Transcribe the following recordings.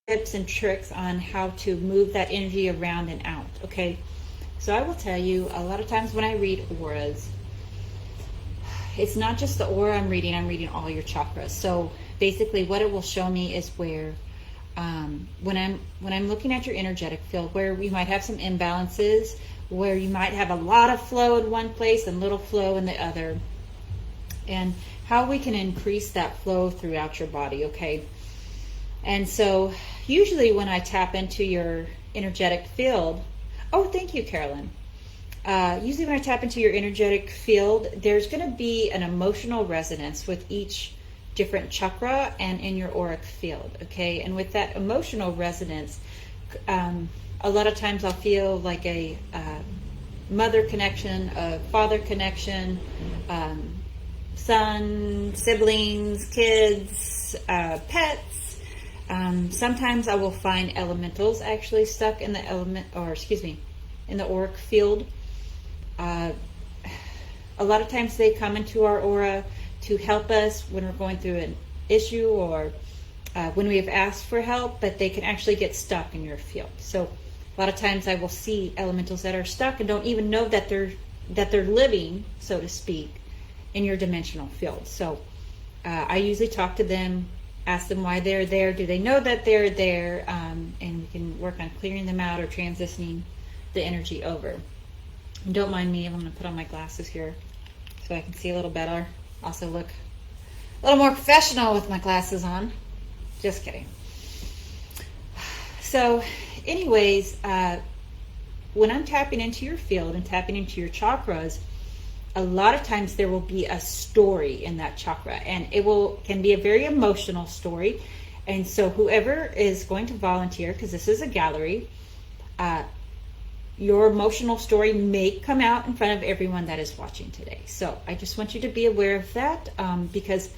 tips and tricks on how to move that energy around and out, okay? So I will tell you, a lot of times when I read auras, it's not just the aura I'm reading all your chakras. So basically what it will show me is where when I'm looking at your energetic field, where we might have some imbalances, where you might have a lot of flow in one place and little flow in the other, and how we can increase that flow throughout your body, okay? And so usually when I tap into your energetic field, oh, thank you, Carolyn. Usually when I tap into your energetic field, there's going to be an emotional resonance with each different chakra and in your auric field, okay? And with that emotional resonance, a lot of times I'll feel like a mother connection, a father connection, son, siblings, kids, pets. Sometimes I will find elementals actually stuck in the in the auric field. A lot of times they come into our aura to help us when we're going through an issue or when we have asked for help, but they can actually get stuck in your field. So a lot of times I will see elementals that are stuck and don't even know that they're living, so to speak, in your dimensional field. So I usually talk to them, ask them why they're there. Do they know that they're there? And we can work on clearing them out or transitioning the energy over. And don't mind me, I'm going to put on my glasses here so I can see a little better. Also look a little more professional with my glasses on. Just kidding. So anyways, when I'm tapping into your field and tapping into your chakras, a lot of times there will be a story in that chakra, and can be a very emotional story. And so whoever is going to volunteer, because this is a gallery, your emotional story may come out in front of everyone that is watching today. So I just want you to be aware of that, because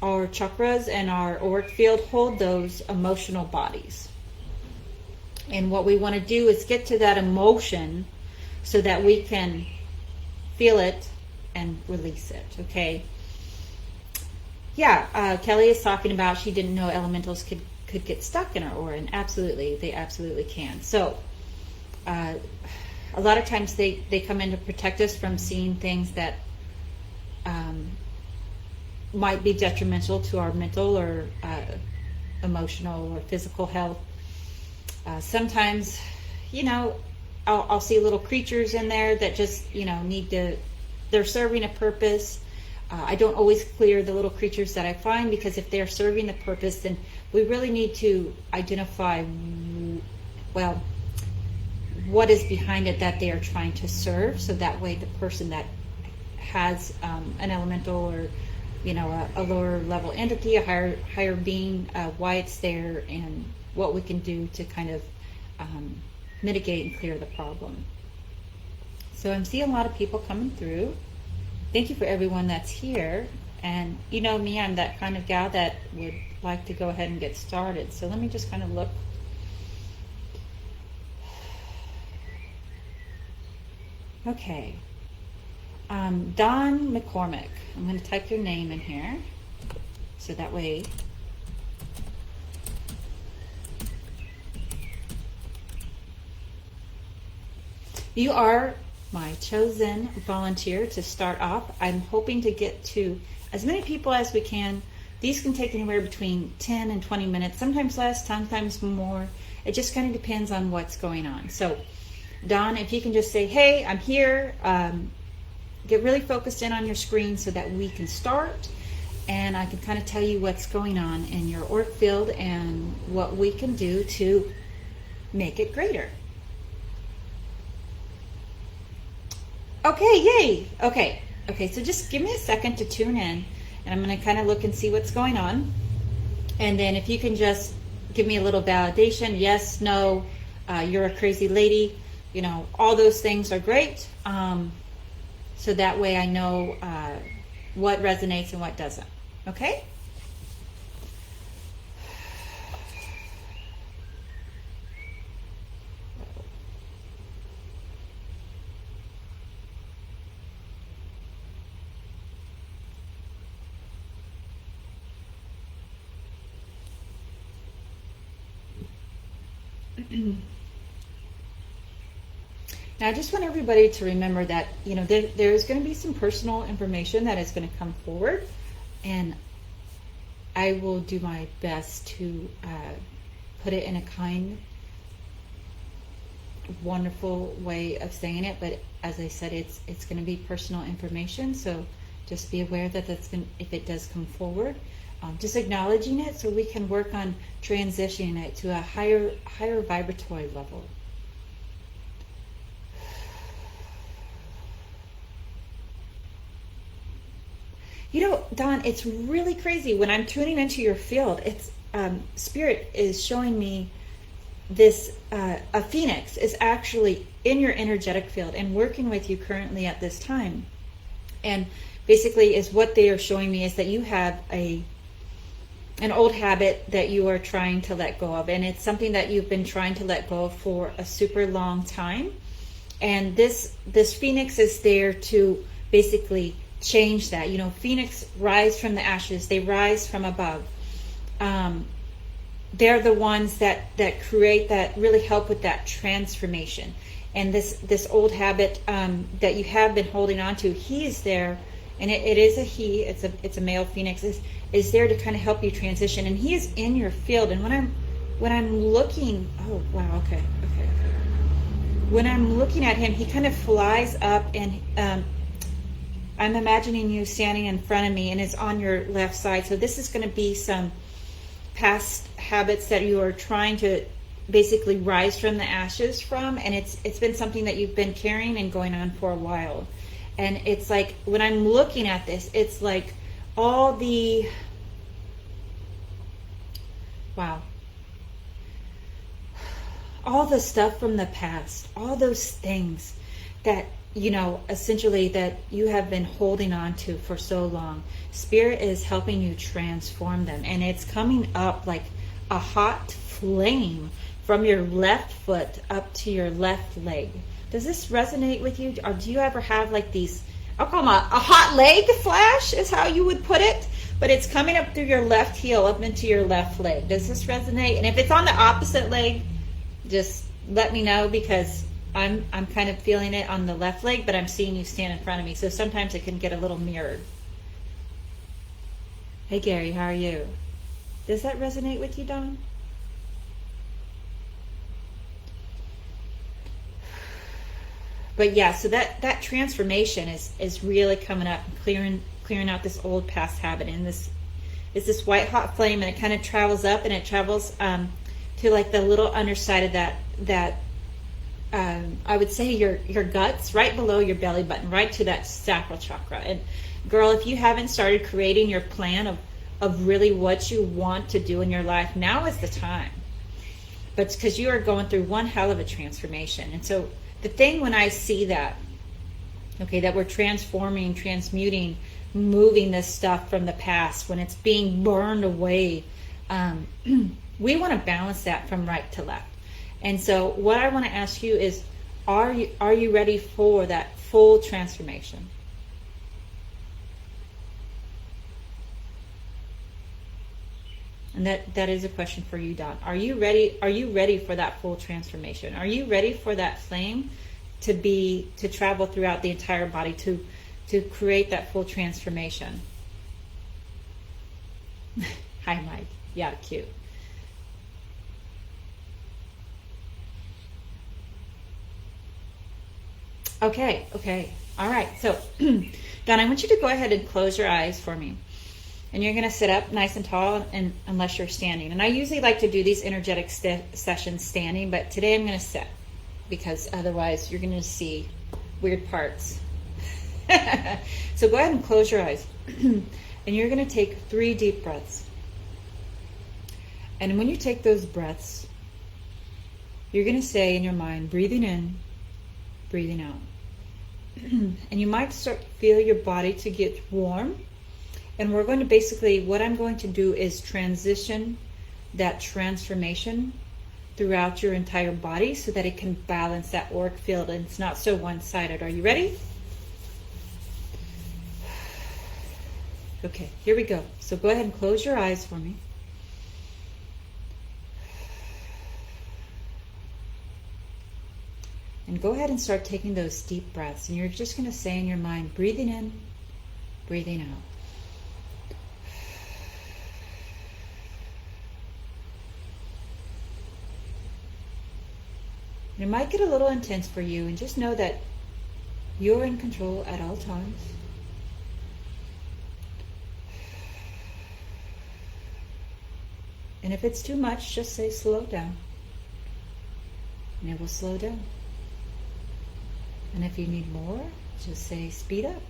our chakras and our auric field hold those emotional bodies. And what we want to do is get to that emotion so that we can feel it and release it, okay? Yeah, Kelly is talking about she didn't know elementals could get stuck in our aura, and absolutely, they absolutely can. So a lot of times they come in to protect us from seeing things that might be detrimental to our mental or emotional or physical health. Sometimes, I'll see little creatures in there that just, they're serving a purpose. I don't always clear the little creatures that I find, because if they're serving the purpose, then we really need to identify, well, what is behind it that they are trying to serve. So that way the person that has an elemental or, a lower level entity, a higher being, why it's there and what we can do to kind of mitigate and clear the problem. So I'm seeing a lot of people coming through. Thank you for everyone that's here. And you know me, I'm that kind of gal that would like to go ahead and get started. So let me just kind of look. Okay. Don McCormick. I'm going to type your name in here so that way you are my chosen volunteer to start off. I'm hoping to get to as many people as we can. These can take anywhere between 10 and 20 minutes, sometimes less, sometimes more. It just kind of depends on what's going on. So Don, if you can just say, hey, I'm here, get really focused in on your screen so that we can start, and I can kind of tell you what's going on in your auric field and what we can do to make it greater. Okay, yay. Okay, so just give me a second to tune in, and I'm going to kind of look and see what's going on. And then if you can just give me a little validation, yes, no, you're a crazy lady, all those things are great. So that way I know what resonates and what doesn't. Okay? Now, I just want everybody to remember that, you know, there is going to be some personal information that is going to come forward, and I will do my best to put it in a kind, wonderful way of saying it. But as I said, it's going to be personal information, so just be aware that that's going, if it does come forward, just acknowledging it so we can work on transitioning it to a higher vibratory level. You know, Dawn, it's really crazy when I'm tuning into your field. It's Spirit is showing me this a phoenix is actually in your energetic field and working with you currently at this time. And basically, is what they are showing me is that you have an old habit that you are trying to let go of, and it's something that you've been trying to let go of for a super long time. And this phoenix is there to basically change that. You know, phoenix rise from the ashes, they rise from above. They're the ones that create, that really help with that transformation. And this old habit that you have been holding on to, he is there, and it is a he, it's a male phoenix, is there to kind of help you transition, and he is in your field. And when I'm looking, oh wow, okay. When I'm looking at him, he kind of flies up, and I'm imagining you standing in front of me, and it's on your left side. So this is going to be some past habits that you are trying to basically rise from the ashes from, and it's been something that you've been carrying and going on for a while. And it's like, when I'm looking at this, it's like all the, wow, all the stuff from the past, all those things that, you know, essentially that you have been holding on to for so long. Spirit is helping you transform them, and it's coming up like a hot flame from your left foot up to your left leg. Does this resonate with you? Or do you ever have like these, I'll call them a hot leg flash is how you would put it, but it's coming up through your left heel up into your left leg. Does this resonate? And if it's on the opposite leg, just let me know, because I'm kind of feeling it on the left leg, but I'm seeing you stand in front of me, so sometimes it can get a little mirrored. Hey Gary, how are you? Does that resonate with you, Dawn? But yeah, so that transformation is really coming up and clearing out this old past habit. And this is this white hot flame, and it kind of travels up, and it travels to like the little underside of that I would say your guts, right below your belly button, right to that sacral chakra. And girl, if you haven't started creating your plan of really what you want to do in your life, now is the time. But it's because you are going through one hell of a transformation. And so the thing, when I see that, okay, that we're transforming, transmuting, moving this stuff from the past, when it's being burned away, we want to balance that from right to left. And so what I want to ask you is, are you ready for that full transformation? And that is a question for you, Dawn. Are you ready? Are you ready for that full transformation? Are you ready for that flame to travel throughout the entire body, to create that full transformation? Hi, Mike. Yeah, cute. Okay. All right. So, Dawn, I want you to go ahead and close your eyes for me. And you're going to sit up nice and tall, and unless you're standing. And I usually like to do these energetic sessions standing, but today I'm going to sit, because otherwise you're going to see weird parts. So go ahead and close your eyes. And you're going to take 3 deep breaths. And when you take those breaths, you're going to say in your mind, breathing in, breathing out. And you might start to feel your body to get warm. And we're going to basically, what I'm going to do is transition that transformation throughout your entire body so that it can balance that auric field and it's not so one-sided. Are you ready? Okay, here we go. So go ahead and close your eyes for me. And go ahead and start taking those deep breaths. And you're just going to say in your mind, breathing in, breathing out. And it might get a little intense for you, and just know that you're in control at all times. And if it's too much, just say slow down. And it will slow down. And if you need more, just say speed up.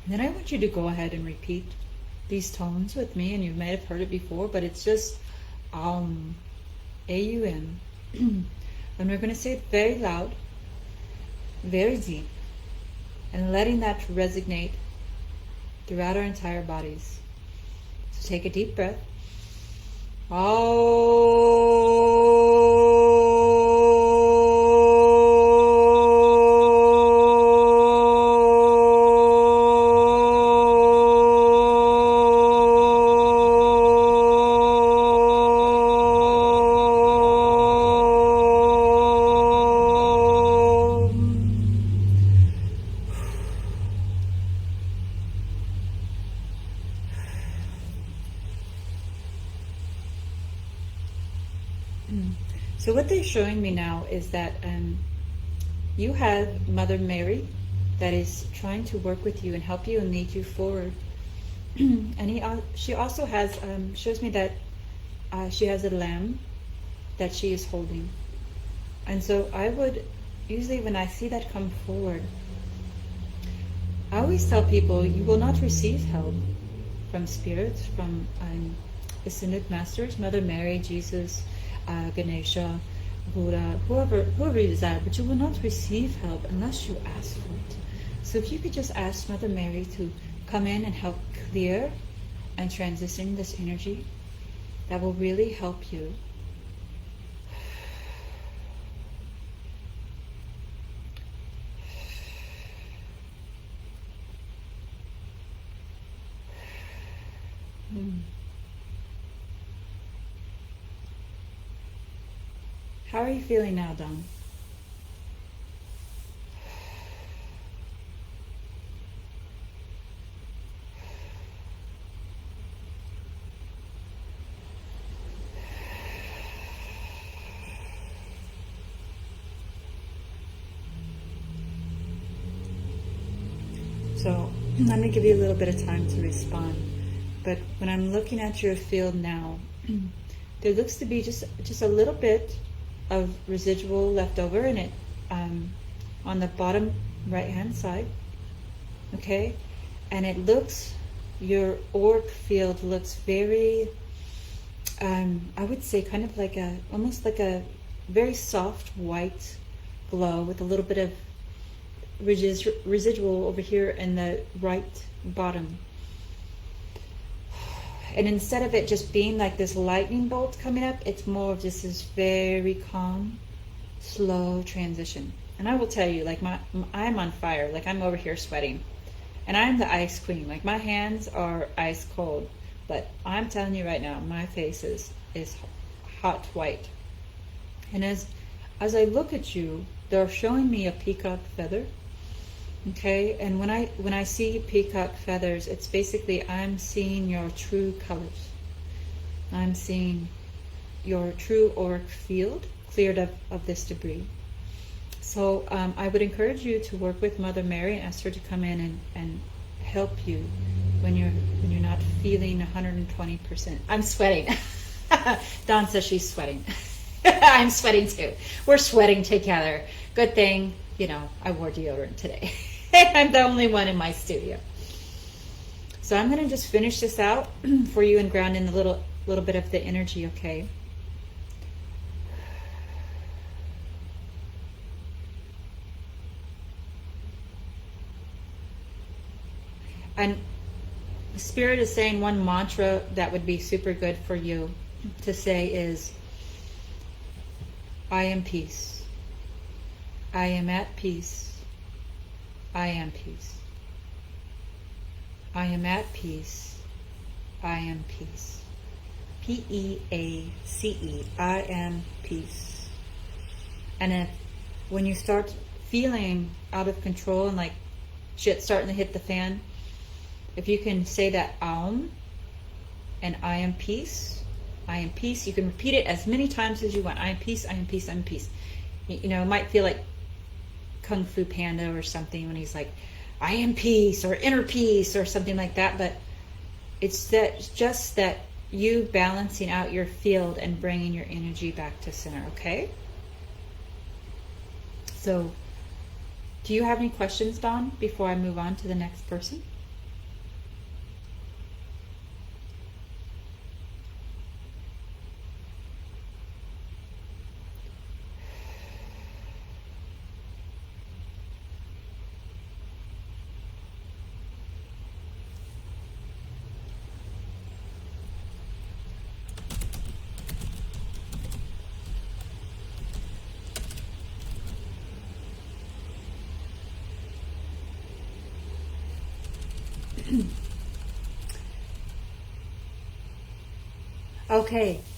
Then I want you to go ahead and repeat these tones with me, and you might have heard it before, but it's just A-U-M. And we're going to say it very loud, very deep, and letting that resonate throughout our entire bodies. So take a deep breath. So what they're showing me now is that you have Mother Mary that is trying to work with you and help you and lead you forward. And she also has, shows me that she has a lamb that she is holding. And so I would, usually when I see that come forward, I always tell people, you will not receive help from spirits, from Ascended Masters, Mother Mary, Jesus, Ganesha, Buddha, whoever you desire, but you will not receive help unless you ask for it. So if you could just ask Mother Mary to come in and help clear and transition this energy, that will really help you. How are you feeling now, Dawn? So I'm going to give you a little bit of time to respond. But when I'm looking at your field now, there looks to be just a little bit of residual left over in it on the bottom right hand side. Okay, and it looks, your orb field looks very I would say kind of like almost like a very soft white glow with a little bit of residual over here in the right bottom. And instead of it just being like this lightning bolt coming up, it's more of just this very calm, slow transition. And I will tell you, like I'm on fire, like I'm over here sweating. And I'm the ice queen, like my hands are ice cold. But I'm telling you right now, my face is hot white. And as I look at you, they're showing me a peacock feather. Okay, and when I see peacock feathers, it's basically I'm seeing your true colors. I'm seeing your true auric field cleared of this debris. So I would encourage you to work with Mother Mary and ask her to come in and help you when you're not feeling 120%. I'm sweating. Dawn says she's sweating. I'm sweating too. We're sweating together. Good thing, I wore deodorant today. I'm the only one in my studio. So I'm going to just finish this out for you and ground in a little bit of the energy, okay? And Spirit is saying one mantra that would be super good for you to say is, I am peace. I am at peace. I am peace. I am at peace. I am peace. P-E-A-C-E. I am peace. And when you start feeling out of control and like shit starting to hit the fan, if you can say that Aum and I am peace, I am peace. You can repeat it as many times as you want. I am peace, I am peace, I am peace. It might feel like Kung Fu Panda or something when he's like, I am peace or inner peace or something like that. But it's just that you balancing out your field and bringing your energy back to center, okay? So, do you have any questions, Dawn, before I move on to the next person?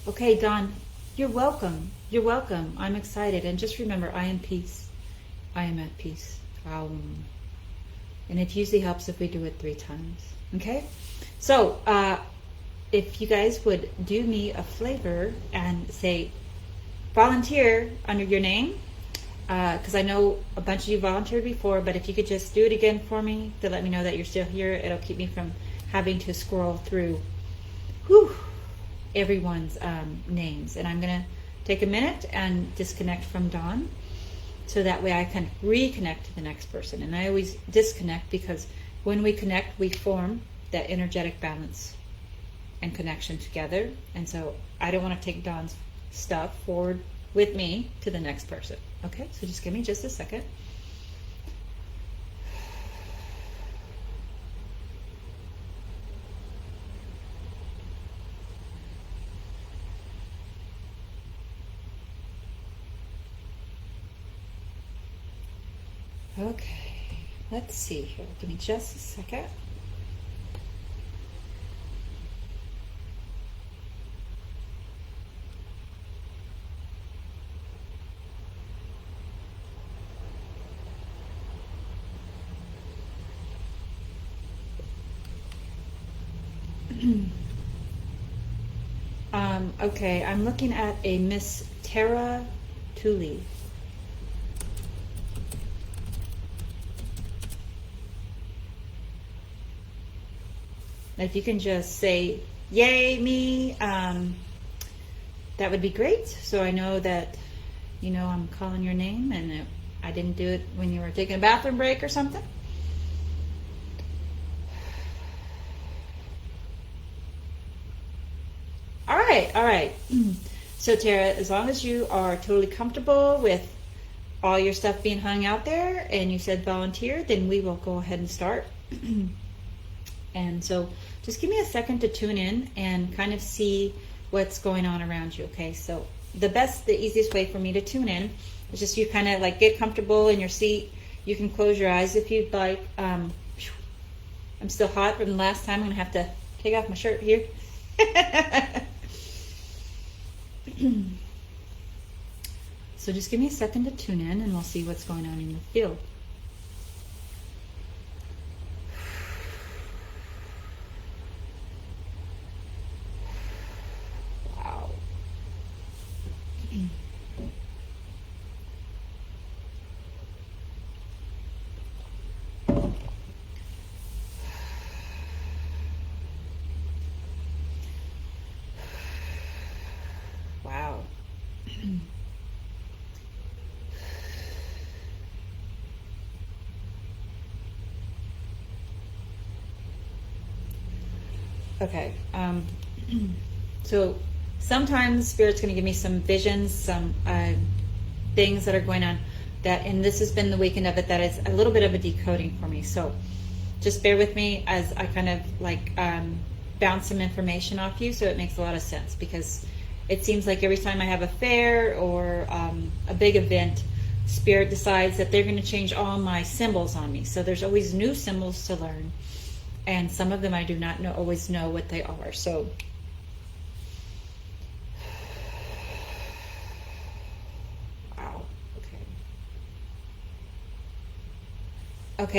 Okay, Dawn, you're welcome. You're welcome. I'm excited. And just remember, I am peace. I am at peace. And it usually helps if we do it 3 times. Okay? So, if you guys would do me a favor and say, volunteer under your name, because I know a bunch of you volunteered before, but if you could just do it again for me to let me know that you're still here, it'll keep me from having to scroll through everyone's names. And I'm going to take a minute and disconnect from Dawn so that way I can reconnect to the next person. And I always disconnect because when we connect, we form that energetic balance and connection together. And so I don't want to take Dawn's stuff forward with me to the next person. Okay, so just give me just a second. Okay, let's see here. Give me just a second. Okay, I'm looking at a Miss Tara Tooley. If you can just say, yay, me, that would be great. So I know that, I'm calling your name and I didn't do it when you were taking a bathroom break or something. All right. So Tara, as long as you are totally comfortable with all your stuff being hung out there and you said volunteer, then we will go ahead and start. And so just give me a second to tune in and kind of see what's going on around you, okay? So the easiest way for me to tune in is just you kind of like get comfortable in your seat. You can close your eyes if you'd like. I'm still hot from the last time. I'm going to have to take off my shirt here. So just give me a second to tune in and we'll see what's going on in the field. Wow. Okay. So sometimes Spirit's going to give me some visions, some things that are going on. And this has been the weekend of it, that is a little bit of a decoding for me. So just bear with me as I kind of like bounce some information off you, so it makes a lot of sense, because it seems like every time I have a fair or a big event, Spirit decides that they're going to change all my symbols on me. So there's always new symbols to learn, and some of them I do not always know what they are. So wow.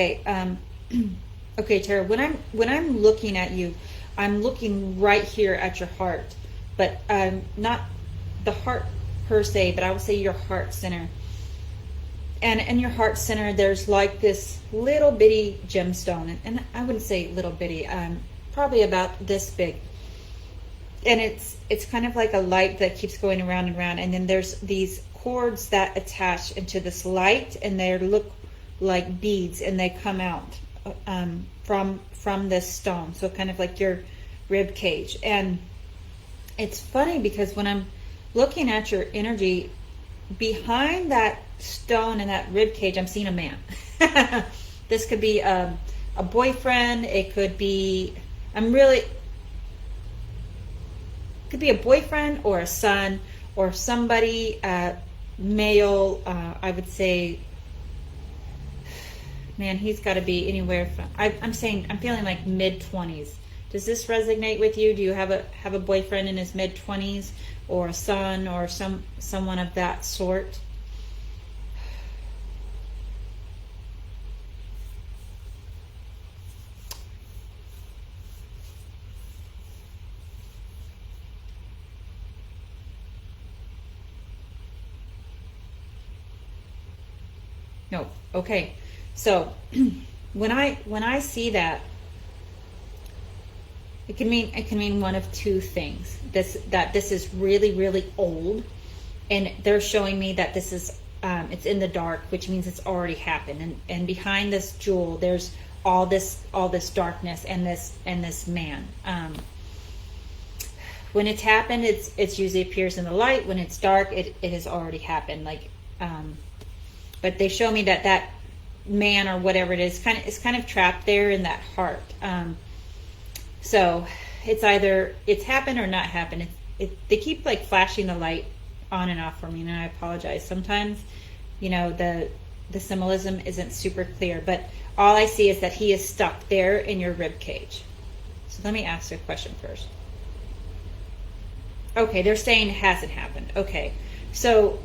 Okay. Okay, Tara, when I'm looking at you, I'm looking right here at your heart, but not the heart per se, but I would say your heart center. And in your heart center, there's like this little bitty gemstone, and I wouldn't say little bitty, probably about this big. And it's kind of like a light that keeps going around and around, and then there's these cords that attach into this light, and they look like beads, and they come out from this stone, so kind of like your rib cage. And it's funny because when I'm looking at your energy, behind that stone and that rib cage, I'm seeing a man. This could be a boyfriend. It could be could be a boyfriend or a son or somebody male. I would say, man, he's got to be anywhere from, I'm feeling like mid-20s. Does this resonate with you? Do you have a boyfriend in his mid-20s, or a son, or someone of that sort? No. Okay. So when I see that, it can mean one of two things. That this is really, really old, and they're showing me that this is it's in the dark, which means it's already happened. And behind this jewel, there's all this darkness and this man. When it's happened, it's usually appears in the light. When it's dark, it has already happened. But they show me that man, or whatever it is, kind of trapped there in that heart. So it's either it's happened or not happened. They keep like flashing the light on and off for me, and I apologize. Sometimes, the symbolism isn't super clear, but all I see is that he is stuck there in your rib cage. So let me ask you a question first. Okay, they're saying it hasn't happened. Okay, so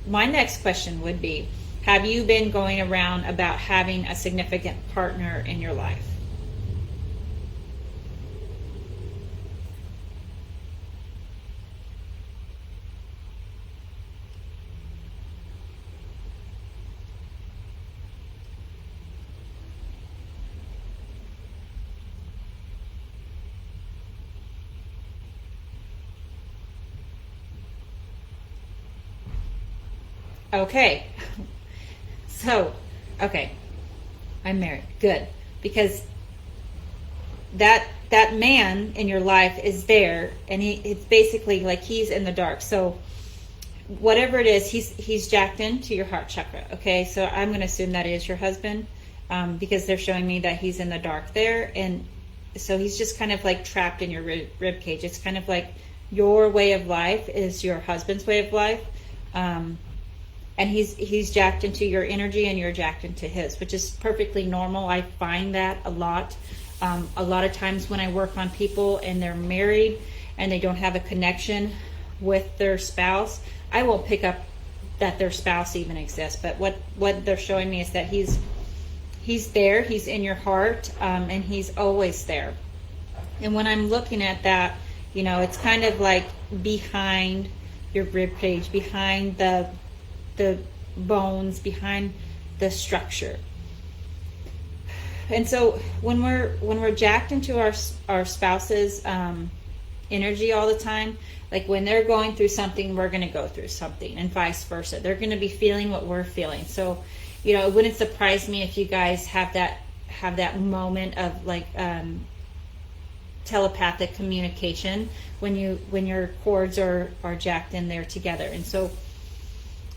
my next question would be, have you been going around about having a significant partner in your life? Okay. So, okay. I'm married. Good. Because that man in your life is there, and it's basically like he's in the dark. So whatever it is, he's jacked into your heart chakra. Okay, so I'm going to assume that is your husband, because they're showing me that he's in the dark there, and so he's just kind of like trapped in your rib cage. It's kind of like your way of life is your husband's way of life, and he's jacked into your energy, and you're jacked into his, which is perfectly normal. I find that a lot. A lot of times when I work on people and they're married and they don't have a connection with their spouse, I won't pick up that their spouse even exists. But what they're showing me is that he's there, he's in your heart, and he's always there. And when I'm looking at that, it's kind of like behind your rib cage, behind the bones, behind the structure. And so when we're jacked into our spouse's energy all the time, like when they're going through something, we're going to go through something, and vice versa. They're going to be feeling what we're feeling. So, it wouldn't surprise me if you guys have that moment of like telepathic communication when your chords are jacked in there together. And so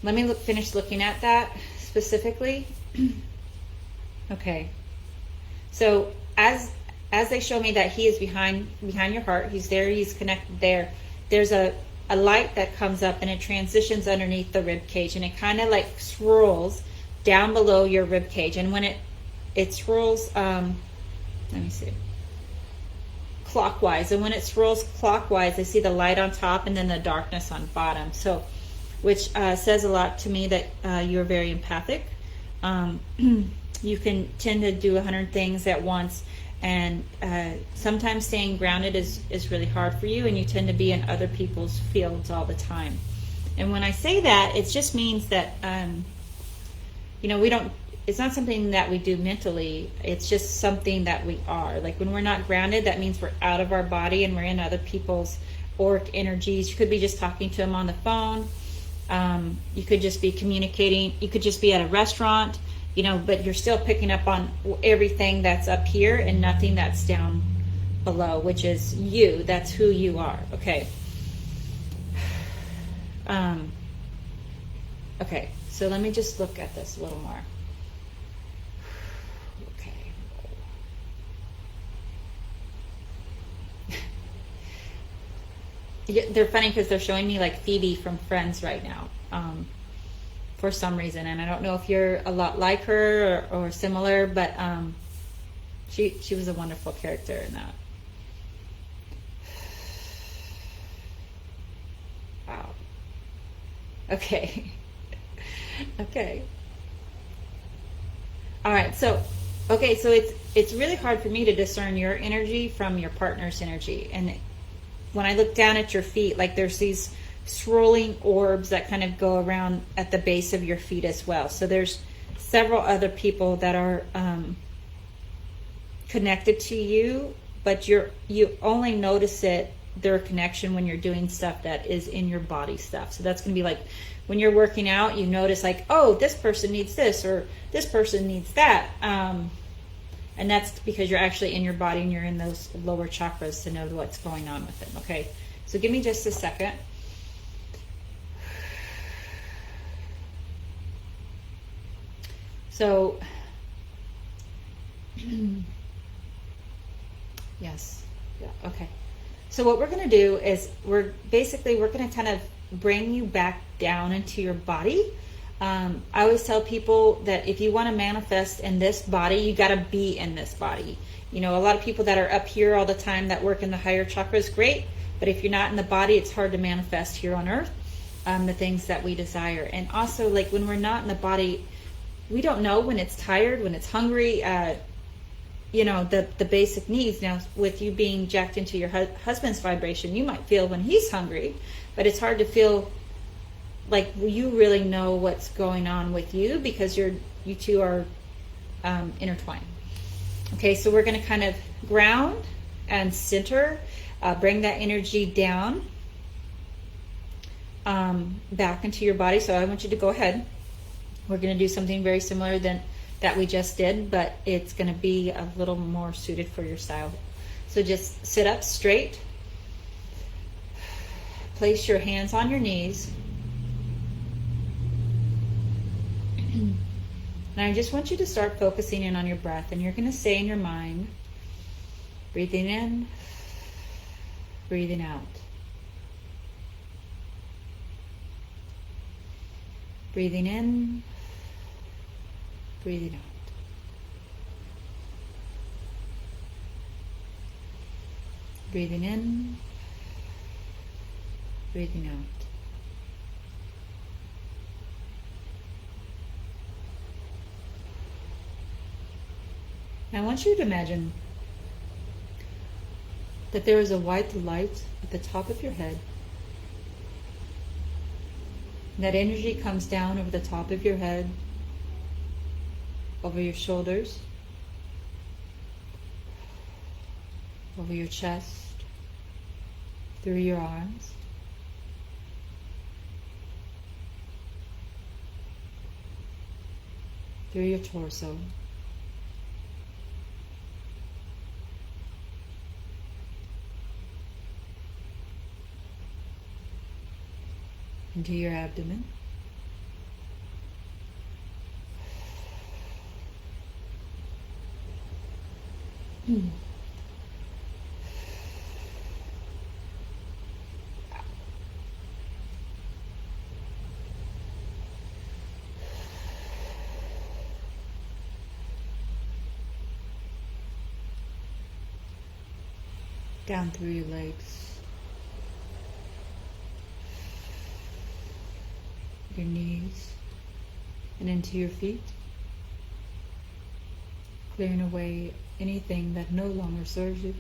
let me finish looking at that specifically. Okay, so as they show me that he is behind your heart, he's there, he's connected there. There's a light that comes up and it transitions underneath the rib cage, and it kind of like swirls down below your rib cage. And when it swirls, let me see, clockwise, and when it swirls clockwise, I see the light on top and then the darkness on bottom. So, which says a lot to me that you're very empathic. You can tend to do 100 things at once, and sometimes staying grounded is really hard for you, and you tend to be in other people's fields all the time. And when I say that, it just means that it's not something that we do mentally, it's just something that we are. Like when we're not grounded, that means we're out of our body and we're in other people's auric energies. You could be just talking to them on the phone. You could just be communicating. You could just be at a restaurant, but you're still picking up on everything that's up here and nothing that's down below, which is you. That's who you are. Okay. Okay. So let me just look at this a little more. They're funny because they're showing me like Phoebe from Friends right now, for some reason, and I don't know if you're a lot like her or similar, but she was a wonderful character in that. Wow. Okay. Okay. All right. So it's really hard for me to discern your energy from your partner's energy. And when I look down at your feet, like there's these swirling orbs that kind of go around at the base of your feet as well. So there's several other people that are connected to you, but you only notice their connection when you're doing stuff that is in your body stuff. So that's going to be like when you're working out, you notice like, oh, this person needs this or this person needs that. And that's because you're actually in your body and you're in those lower chakras to know what's going on with them. Okay, so give me just a second. So, yes, yeah, okay. So what we're going to do is we're going to kind of bring you back down into your body. I always tell people that if you want to manifest in this body, you got to be in this body. A lot of people that are up here all the time that work in the higher chakras, great. But if you're not in the body, it's hard to manifest here on earth, the things that we desire. And also, like when we're not in the body, we don't know when it's tired, when it's hungry, the basic needs. Now, with you being jacked into your husband's vibration, you might feel when he's hungry, but it's hard to feel like you really know what's going on with you because you two are intertwined. Okay, so we're going to kind of ground and center, bring that energy down back into your body. So I want you to go ahead. We're going to do something very similar than that we just did, but it's going to be a little more suited for your style. So just sit up straight. Place your hands on your knees. And I just want you to start focusing in on your breath, and you're going to say in your mind, breathing in, breathing out. Breathing in, breathing out. Breathing in, breathing out. I want you to imagine that there is a white light at the top of your head. That energy comes down over the top of your head, over your shoulders, over your chest, through your arms, through your torso, into your abdomen. Down through your legs, your knees, and into your feet, clearing away anything that no longer serves you.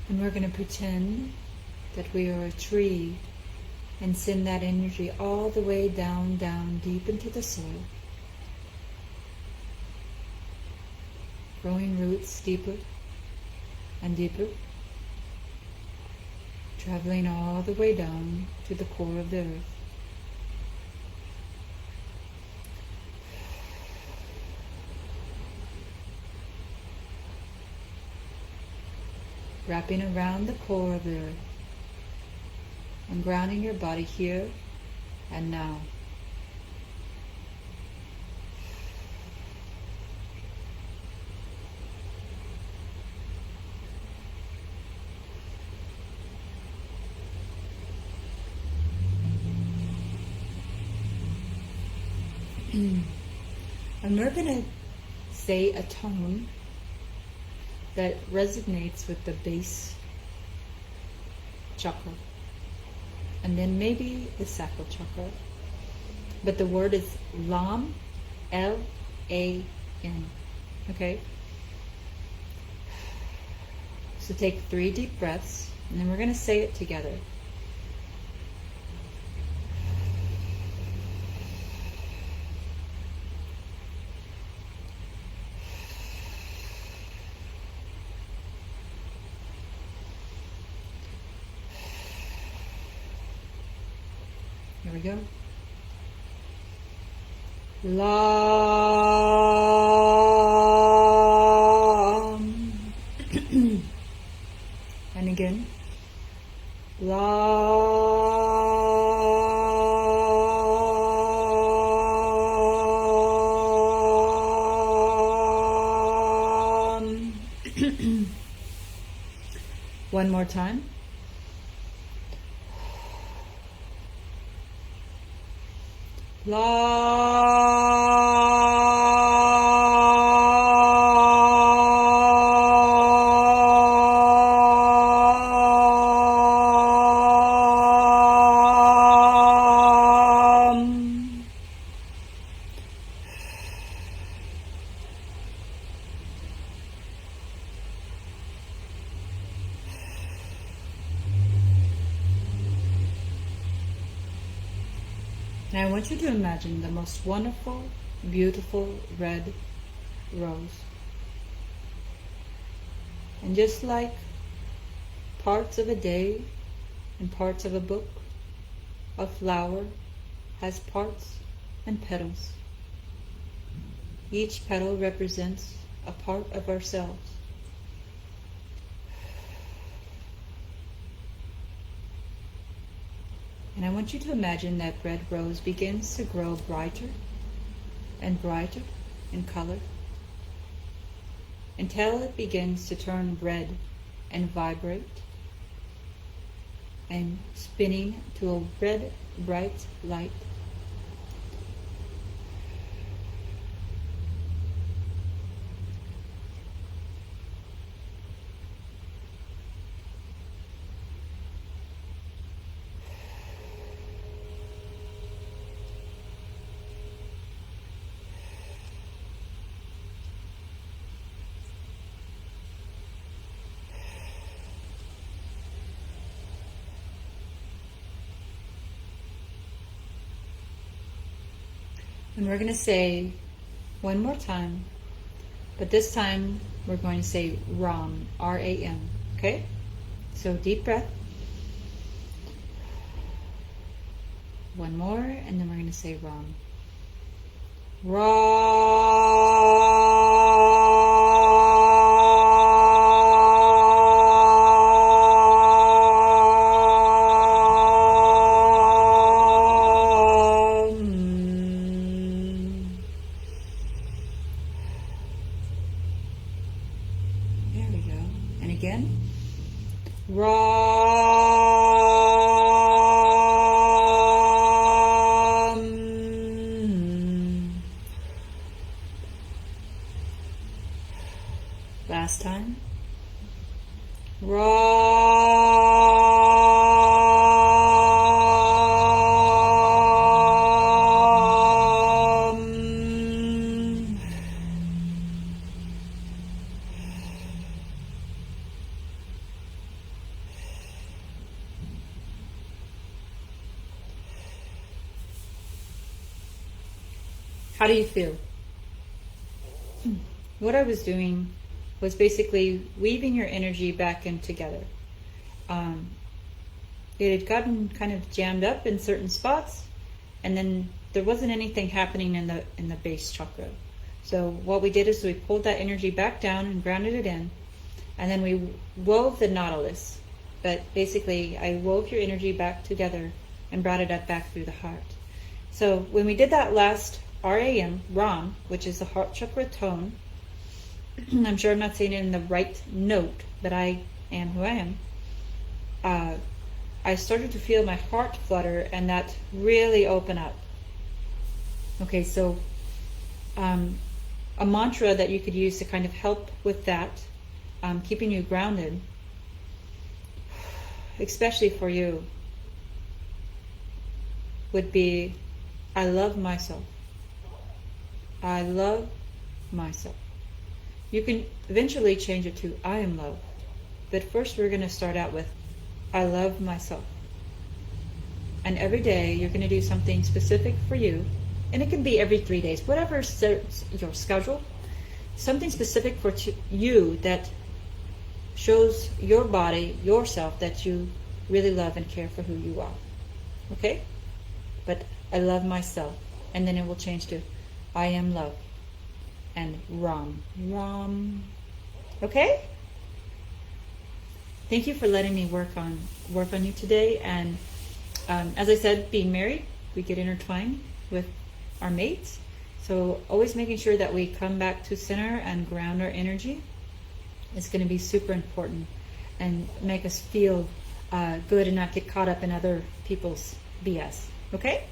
And we're going to pretend that we are a tree and send that energy all the way down, down, deep into the soil. Growing roots deeper and deeper, traveling all the way down to the core of the earth. Wrapping around the core of the earth and grounding your body here and now. And we're going to say a tone that resonates with the base chakra, and then maybe the sacral chakra. But the word is LAM, L-A-M. Okay? So take 3 deep breaths, and then we're going to say it together. Here we go. Lam. And again. Lam. One more time. Now I want you to imagine the most wonderful, beautiful red rose. And just like parts of a day and parts of a book, a flower has parts and petals. Each petal represents a part of ourselves. And I want you to imagine that red rose begins to grow brighter and brighter in color until it begins to turn red and vibrate and spinning to a red, bright light. And we're going to say one more time, but this time we're going to say Ram, R-A-M, okay? So deep breath. One more, and then we're going to say Ram. There we go. And again. Last time. How do you feel? What I was doing was basically weaving your energy back in together. It had gotten kind of jammed up in certain spots, and then there wasn't anything happening in the base chakra. So what we did is we pulled that energy back down and grounded it in, and then we wove the nautilus. But basically, I wove your energy back together and brought it up back through the heart. So when we did that last Ram, which is the heart chakra tone, I'm sure I'm not saying it in the right note, but I am who I am. I started to feel my heart flutter, and that really open up. Okay, so a mantra that you could use to kind of help with that, keeping you grounded, especially for you, would be, I love myself. I love myself. You can eventually change it to I am loved. But first we're going to start out with I love myself. And every day you're going to do something specific for you. And it can be every 3 days, whatever suits your schedule. Something specific for you that shows your body, yourself, that you really love and care for who you are. Okay? But I love myself. And then it will change to I am loved. And Ram. Okay? Thank you for letting me work on you today. And as I said, being married, we get intertwined with our mates. So always making sure that we come back to center and ground our energy is going to be super important and make us feel good and not get caught up in other people's BS. Okay?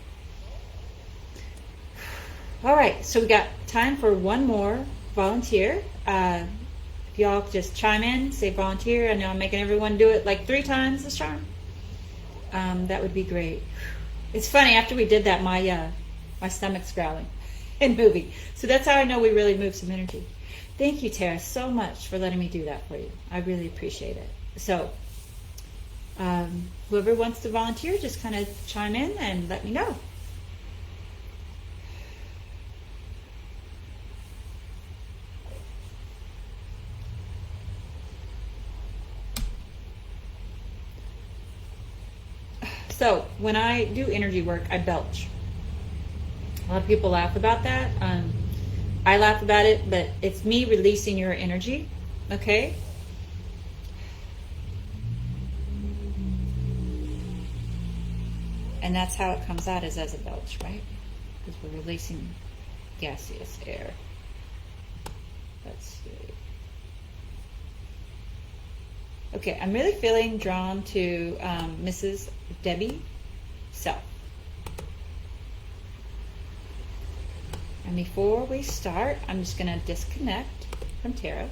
All right, so we got time for one more volunteer. If y'all just chime in, say volunteer. I know I'm making everyone do it like 3 times this charm. That would be great. It's funny, after we did that, my stomach's growling and moving. So that's how I know we really moved some energy. Thank you, Tara, so much for letting me do that for you. I really appreciate it. So whoever wants to volunteer, just kind of chime in and let me know. So when I do energy work, I belch. A lot of people laugh about that. I laugh about it, but it's me releasing your energy, okay? And that's how it comes out, is as a belch, right? Because we're releasing gaseous air. Let's see. Okay, I'm really feeling drawn to Mrs. Debbie Self. And before we start, I'm just going to disconnect from Tara.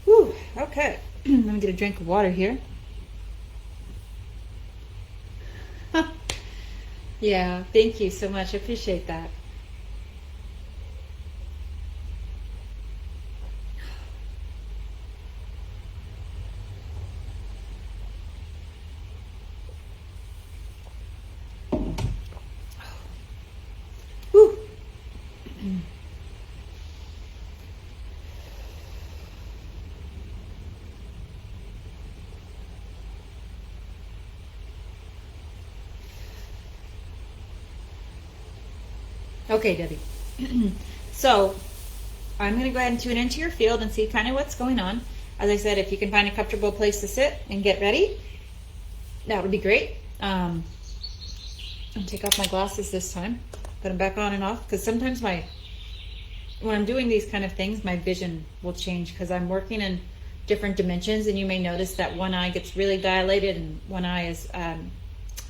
Whew, okay, let me get a drink of water here. Yeah, thank you so much. I appreciate that. Okay, Debbie. So I'm going to go ahead and tune into your field and see kind of what's going on. As I said, if you can find a comfortable place to sit and get ready, that would be great. I'll take off my glasses this time, put them back on and off, because sometimes when I'm doing these kind of things, my vision will change because I'm working in different dimensions, and you may notice that one eye gets really dilated and one eye is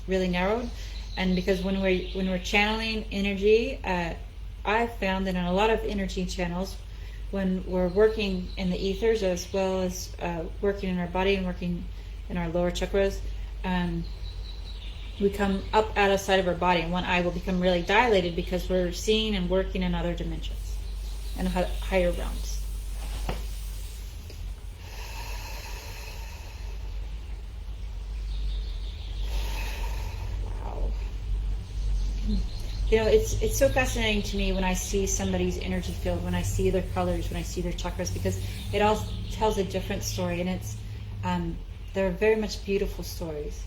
really narrowed. And because when we're channeling energy, I've found that in a lot of energy channels, when we're working in the ethers as well as working in our body and working in our lower chakras, we come up out of sight of our body, and one eye will become really dilated because we're seeing and working in other dimensions and higher realms. You know, it's so fascinating to me when I see somebody's energy field, when I see their colors, when I see their chakras, because it all tells a different story, and they're very much beautiful stories.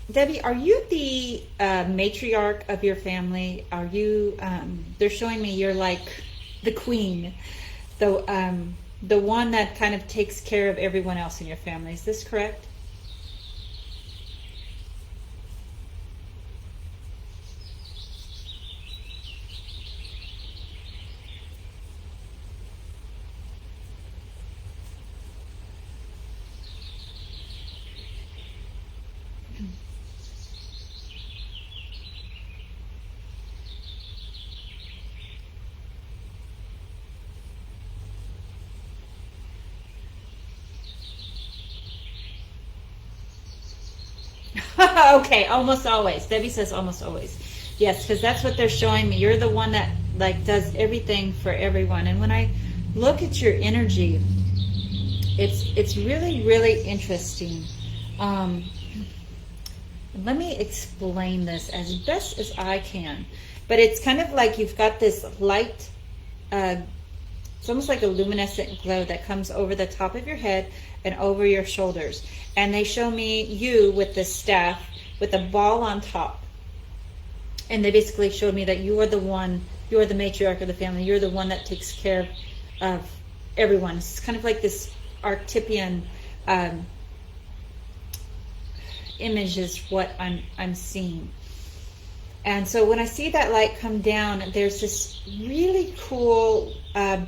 Debbie, are you the matriarch of your family? Are you? They're showing me you're like the queen, the one that kind of takes care of everyone else in your family. Is this correct? Okay, almost always. Debbie says almost always. Yes, because that's what they're showing me. You're the one that like does everything for everyone. And when I look at your energy, it's really, really interesting. Let me explain this as best as I can. But it's kind of like you've got this light, it's almost like a luminescent glow that comes over the top of your head and over your shoulders. And they show me you with this staff with a ball on top. And they basically showed me that you are the one, you're the matriarch of the family. You're the one that takes care of everyone. It's kind of like this archetypian image is what I'm seeing. And so when I see that light come down, there's this really cool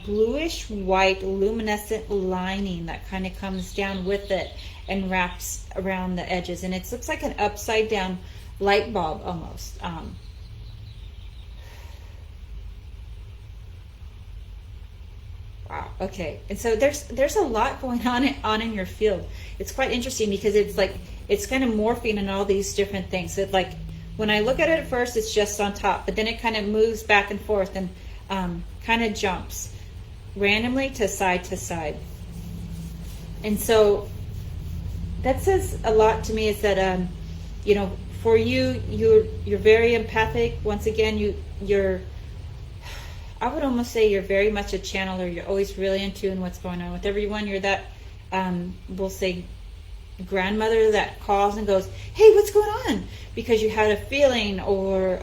bluish white luminescent lining that kind of comes down with it and wraps around the edges. And it looks like an upside down light bulb almost. Wow. Okay. And so there's a lot going on in your field. It's quite interesting because it's like it's kind of morphing in all these different things. It like when I look at it at first, it's just on top, but then it kind of moves back and forth and kind of jumps randomly to side. And so that says a lot to me. Is that you know, for you're very empathic. Once again, you're I would almost say you're very much a channeler. You're always really in tune what's going on with everyone. You're that we'll say grandmother that calls and goes, hey, what's going on? Because you had a feeling or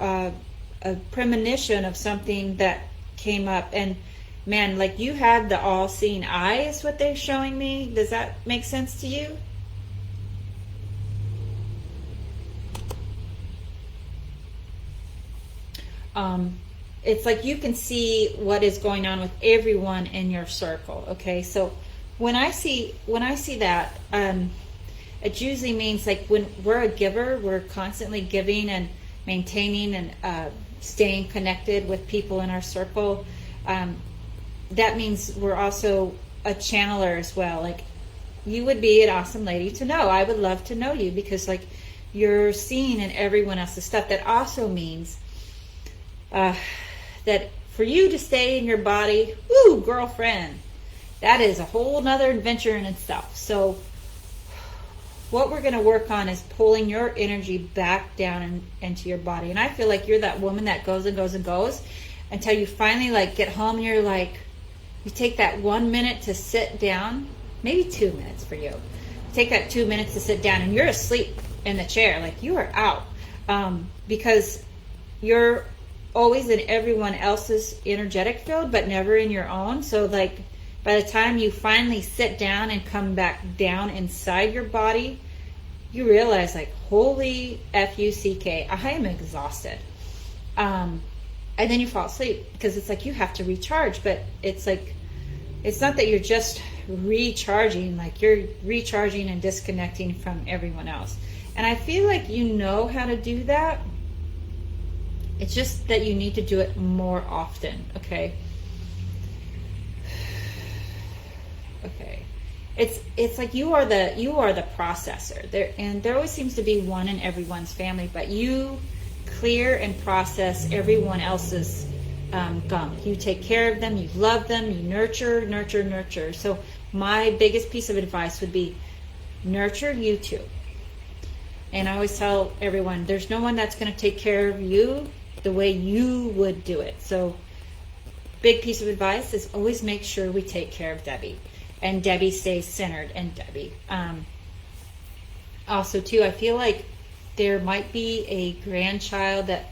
a premonition of something that came up. And man, like you have the all-seeing eye is what they're showing me. Does that make sense to you? It's like you can see what is going on with everyone in your circle. Okay, so when I see that, it usually means like when we're a giver, we're constantly giving and maintaining and staying connected with people in our circle. That means we're also a channeler as well. Like you would be an awesome lady to know. I would love to know you because like you're seeing in everyone else's stuff. That also means that for you to stay in your body, woo, girlfriend, that is a whole nother adventure in itself. So what we're going to work on is pulling your energy back down into your body. And I feel like you're that woman that goes and goes and goes until you finally like get home and you're like, you take that 1 minute to sit down, maybe 2 minutes for you. Take that 2 minutes to sit down and you're asleep in the chair, like you are out, because you're always in everyone else's energetic field, but never in your own. So like by the time you finally sit down and come back down inside your body, you realize like, holy F-U-C-K, I am exhausted. And then you fall asleep because it's like you have to recharge, but it's like, it's not that you're just recharging, like you're recharging and disconnecting from everyone else. And I feel like you know how to do that. It's just that you need to do it more often, okay? Okay. It's like you are the processor. There always seems to be one in everyone's family, but you clear and process everyone else's gunk. You take care of them, you love them, you nurture. So my biggest piece of advice would be nurture you too. And I always tell everyone, there's no one that's going to take care of you the way you would do it. So big piece of advice is always make sure we take care of Debbie. And Debbie stays centered in Debbie. Also too, I feel like there might be a grandchild that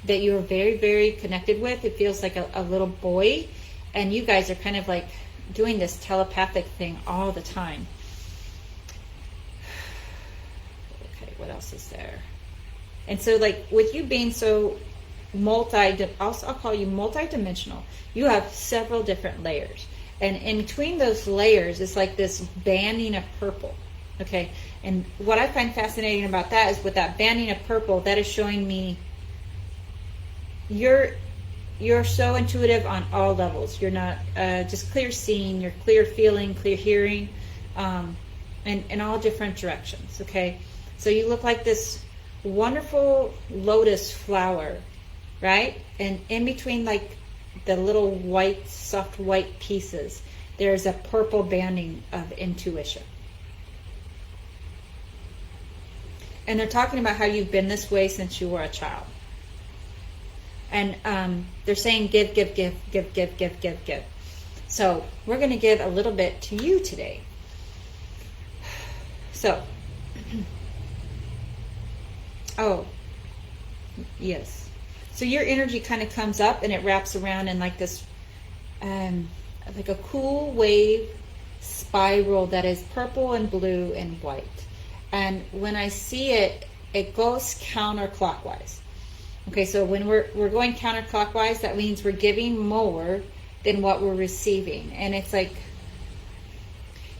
that you're very, very connected with. It feels like a little boy. And you guys are kind of like doing this telepathic thing all the time. Okay, what else is there? And so like with you being so I'll call you multi-dimensional, you have several different layers. And in between those layers is like this banding of purple. Okay, and what I find fascinating about that is with that banding of purple, that is showing me you're so intuitive on all levels. You're not just clear seeing, you're clear feeling, clear hearing, and in all different directions. Okay, so you look like this wonderful lotus flower, right? And in between like the little white, soft white pieces, there's a purple banding of intuition. And they're talking about how you've been this way since you were a child. And they're saying give. So we're going to give a little bit to you today. So, oh, yes. So your energy kind of comes up and it wraps around in like this, like a cool wave spiral that is purple and blue and white. And when I see it, it goes counterclockwise. Okay, so when we're going counterclockwise, that means we're giving more than what we're receiving. And it's like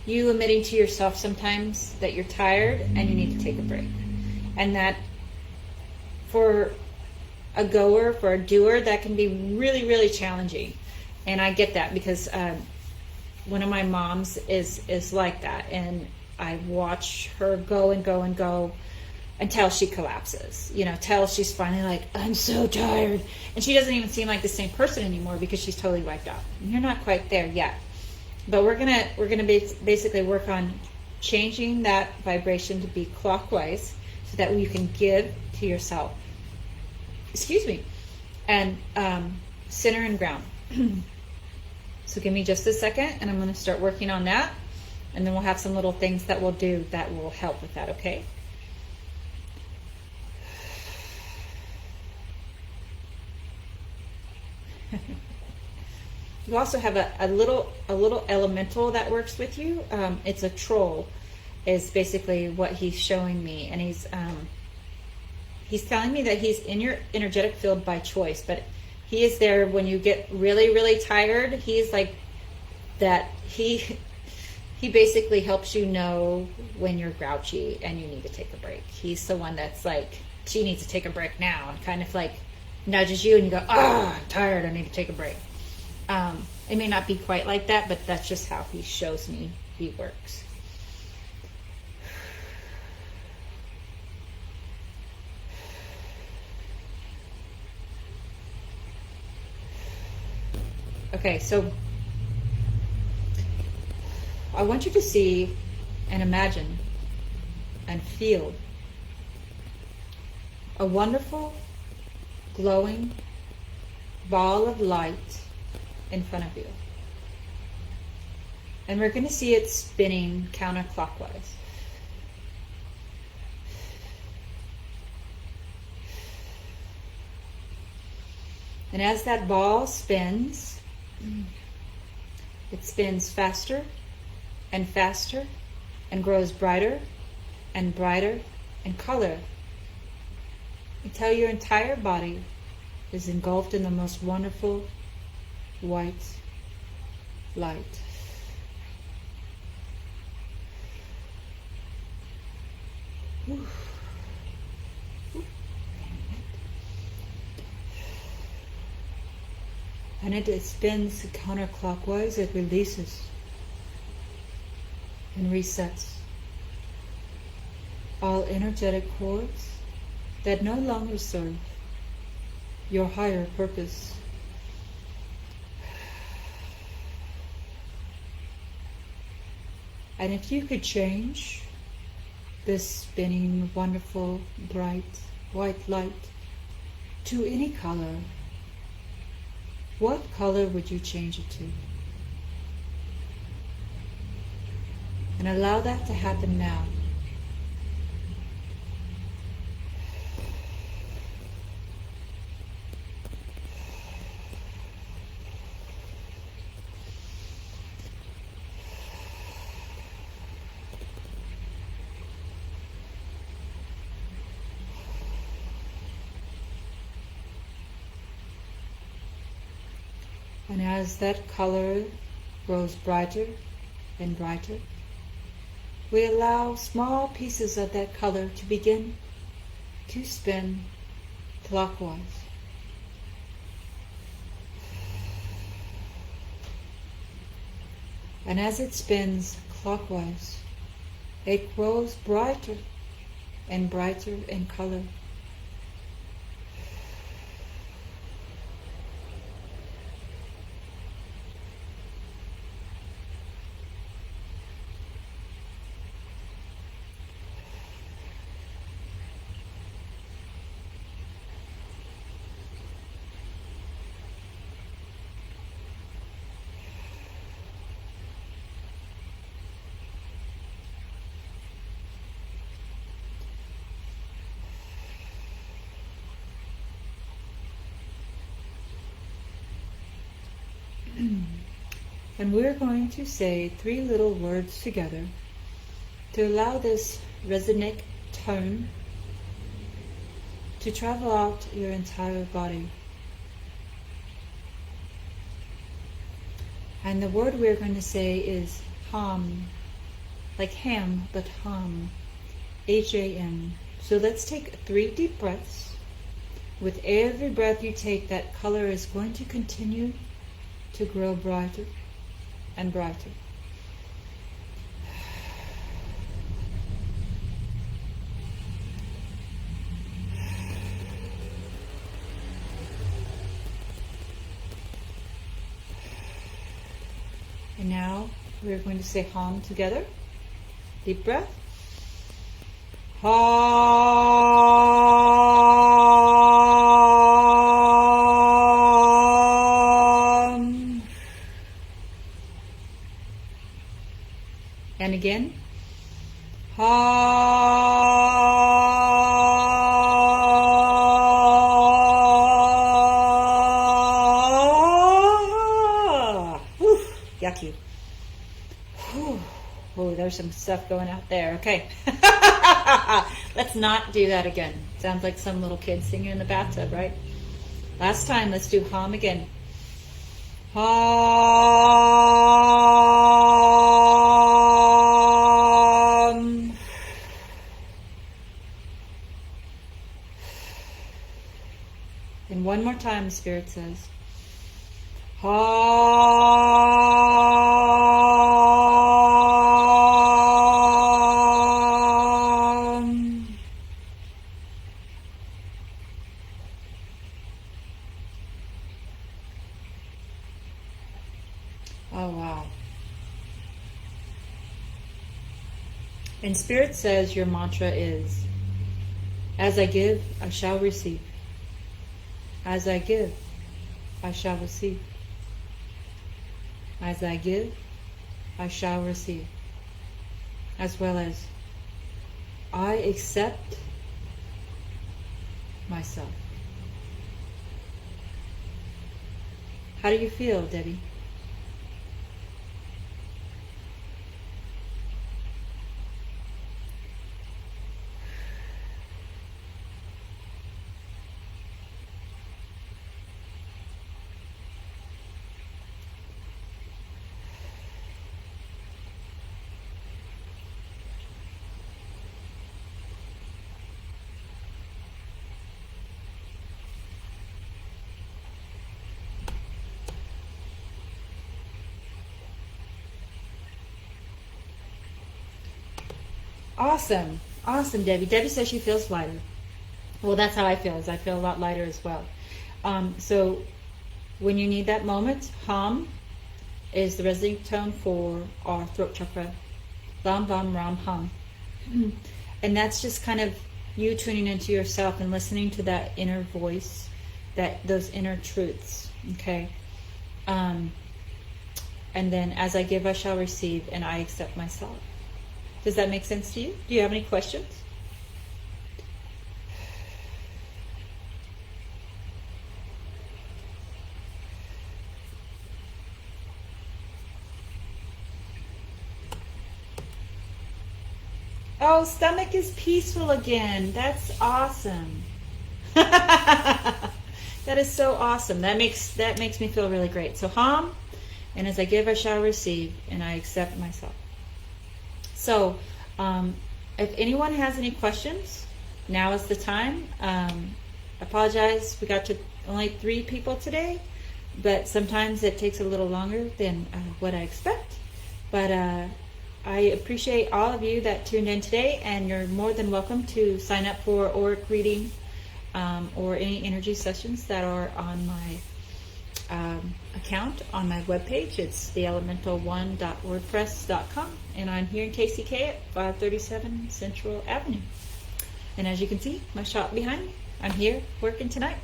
you admitting to yourself sometimes that you're tired and you need to take a break. And that for a goer, for a doer, that can be really, really challenging. And I get that because one of my moms is like that. And I watch her go and go and go until she collapses, till she's finally like, I'm so tired. And she doesn't even seem like the same person anymore because she's totally wiped out. And you're not quite there yet. But we're gonna basically work on changing that vibration to be clockwise so that you can give to yourself. Excuse me. And center and ground. So give me just a second and I'm gonna start working on that. And then we'll have some little things that we'll do that will help with that, okay? You also have a little elemental that works with you. It's a troll, is basically what he's showing me, and he's telling me that he's in your energetic field by choice, but he is there when you get really, really tired. He's like that. He basically helps you know when you're grouchy and you need to take a break. He's the one that's like, she needs to take a break now, and kind of like nudges you and you go, I'm tired, I need to take a break. It may not be quite like that, but that's just how he shows me he works. Okay, so I want you to see and imagine and feel a wonderful, glowing ball of light in front of you. And we're going to see it spinning counterclockwise. And as that ball spins, it spins faster and faster and grows brighter and brighter in color until your entire body is engulfed in the most wonderful white light. Whew. And it spins counterclockwise, it releases and resets all energetic cords that no longer serve your higher purpose. And if you could change this spinning, wonderful, bright, white light to any color, what color would you change it to? And allow that to happen now. And as that color grows brighter and brighter, we allow small pieces of that color to begin to spin clockwise. And as it spins clockwise, it grows brighter and brighter in color. And we're going to say 3 little words together to allow this resonant tone to travel out your entire body. And the word we're going to say is ham, like ham, but ham, H-A-M. So let's take 3 deep breaths. With every breath you take, that color is going to continue to grow brighter and brighter. And now we're going to say Ham together. Deep breath. Ham. And again. Yucky. Oh, there's some stuff going out there. Okay. Let's not do that again. Sounds like some little kid singing in the bathtub, right? Last time, let's do hum again. Hum. And one more time, Spirit says. Oh, wow. And Spirit says your mantra is, as I give, I shall receive. As I give, I shall receive. As I give, I shall receive. As well as, I accept myself. How do you feel, Debbie? Awesome. Awesome, Debbie. Debbie says she feels lighter. Well, that's how I feel. I feel a lot lighter as well. So when you need that moment, hum is the resonating tone for our throat chakra. Lam, vam, ram, hum. And that's just kind of you tuning into yourself and listening to that inner voice, those inner truths. Okay. And then, as I give, I shall receive, and I accept myself. Does that make sense to you? Do you have any questions? Oh, stomach is peaceful again. That's awesome. That is so awesome. That makes me feel really great. So hum, and as I give, I shall receive, and I accept myself. So, if anyone has any questions, now is the time. I apologize, we got to only 3 people today, but sometimes it takes a little longer than what I expect. But I appreciate all of you that tuned in today, and you're more than welcome to sign up for auric reading or any energy sessions that are on my account on my webpage. It's theelemental1.wordpress.com, and I'm here in KCK at 537 Central Avenue. And as you can see, my shop behind me, I'm here working tonight.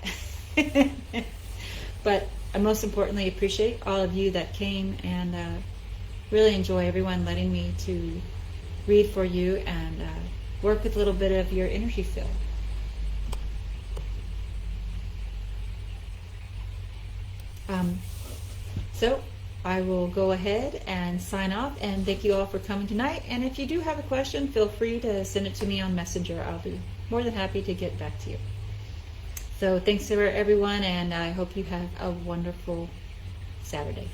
But I most importantly appreciate all of you that came, and really enjoy everyone letting me to read for you and work with a little bit of your energy field. So I will go ahead and sign off, and thank you all for coming tonight. And if you do have a question, feel free to send it to me on Messenger. I'll be more than happy to get back to you. So thanks to everyone, and I hope you have a wonderful Saturday.